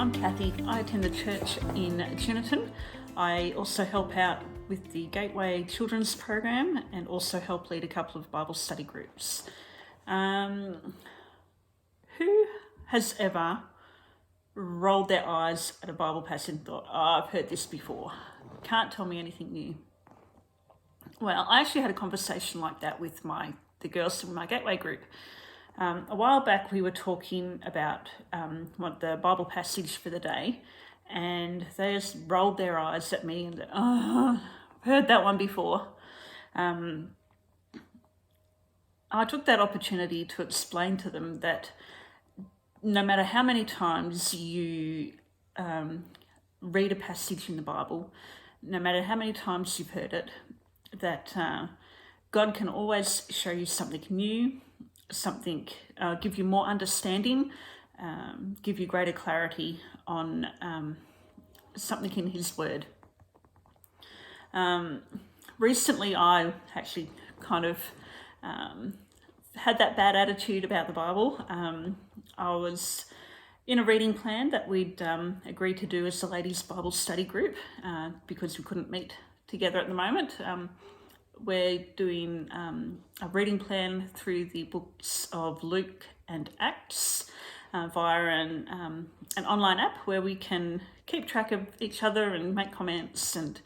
I'm Cathy. I attend the church in Junortoun. I also help out with the Gateway Children's Program and also help lead a couple of Bible study groups. Who has ever rolled their eyes at a Bible passage and thought, oh, I've heard this before, can't tell me anything new? Well, I actually had a conversation like that with the girls in my Gateway group. A while back we were talking about the Bible passage for the day, and they just rolled their eyes at me and I've heard that one before. I took that opportunity to explain to them that no matter how many times you read a passage in the Bible, no matter how many times you've heard it, that God can always show you something new, give you more understanding, give you greater clarity on something in His Word. Recently, I actually kind of had that bad attitude about the Bible. I was in a reading plan that we'd agreed to do as the ladies' Bible study group because we couldn't meet together at the moment. We're doing a reading plan through the books of Luke and Acts via an online app where we can keep track of each other and make comments and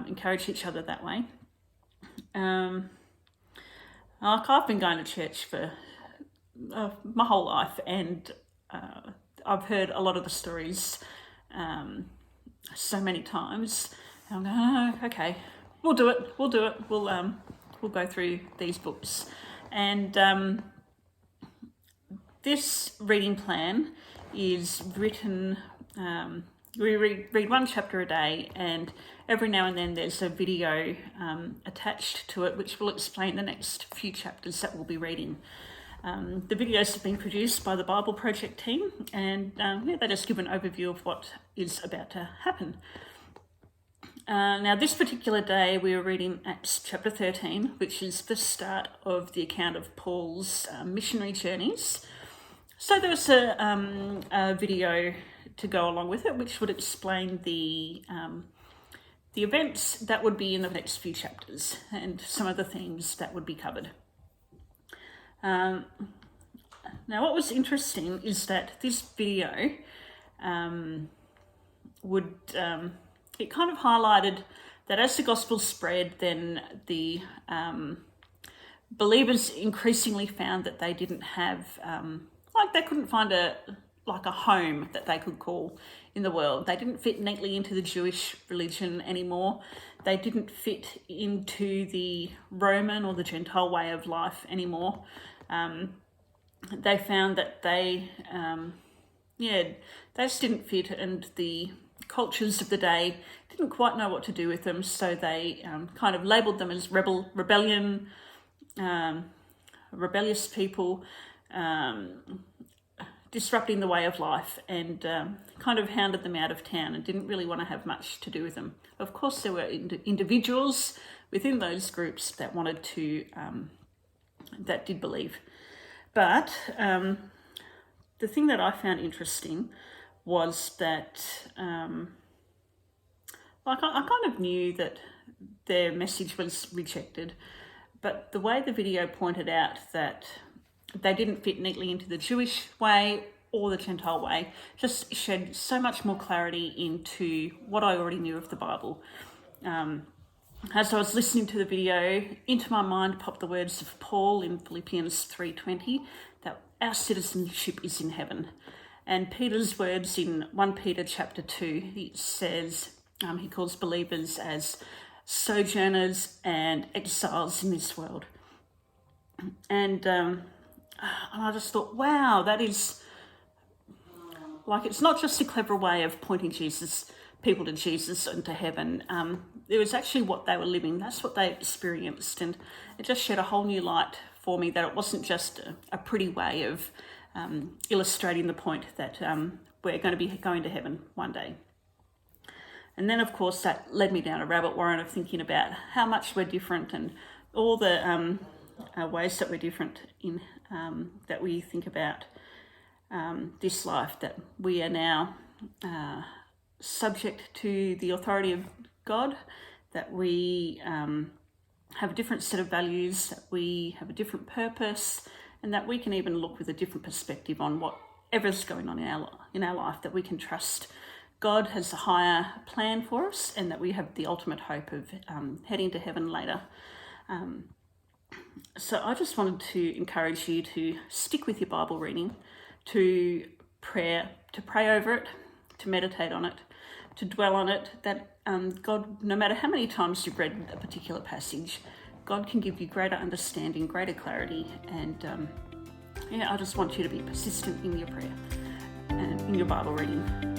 encourage each other that way. I've been going to church for my whole life, and I've heard a lot of the stories so many times. I'm going, oh, okay. We'll do it. We'll go through these books. And this reading plan is written, we read one chapter a day, and every now and then there's a video attached to it which will explain the next few chapters that we'll be reading. The videos have been produced by the Bible Project team, and they just give an overview of what is about to happen. Now, this particular day, we were reading Acts chapter 13, which is the start of the account of Paul's missionary journeys. So there was a video to go along with it, which would explain the events that would be in the next few chapters and some of the themes that would be covered. Now, what was interesting is that this video it kind of highlighted that as the gospel spread, then the believers increasingly found that they didn't have, they couldn't find a home that they could call in the world. They didn't fit neatly into the Jewish religion anymore. They didn't fit into the Roman or the Gentile way of life anymore. They found that they just didn't fit, and the cultures of the day didn't quite know what to do with them, so they kind of labelled them as rebellious people, disrupting the way of life, and kind of hounded them out of town and didn't really want to have much to do with them. Of course, there were individuals within those groups that wanted to, that did believe. But the thing that I found interesting was that I kind of knew that their message was rejected, but the way the video pointed out that they didn't fit neatly into the Jewish way or the Gentile way just shed so much more clarity into what I already knew of the Bible. As I was listening to the video, into my mind popped the words of Paul in Philippians 3:20, that our citizenship is in heaven. And Peter's words in 1 Peter chapter 2, he says, he calls believers as sojourners and exiles in this world. And I just thought, wow, that is, it's not just a clever way of pointing people to Jesus and to heaven. It was actually what they were living. That's what they experienced. And it just shed a whole new light for me that it wasn't just a pretty way of illustrating the point that we're going to be going to heaven one day. And then, of course, that led me down a rabbit warren of thinking about how much we're different and all the ways that we're different in that we think about this life, that we are now subject to the authority of God, that we have a different set of values, that we have a different purpose, and that we can even look with a different perspective on whatever's going on in our life, that we can trust God has a higher plan for us, and that we have the ultimate hope of heading to heaven later. So I just wanted to encourage you to stick with your Bible reading, to pray over it, to meditate on it, to dwell on it, that God, no matter how many times you've read a particular passage, God can give you greater understanding, greater clarity, and I just want you to be persistent in your prayer and in your Bible reading.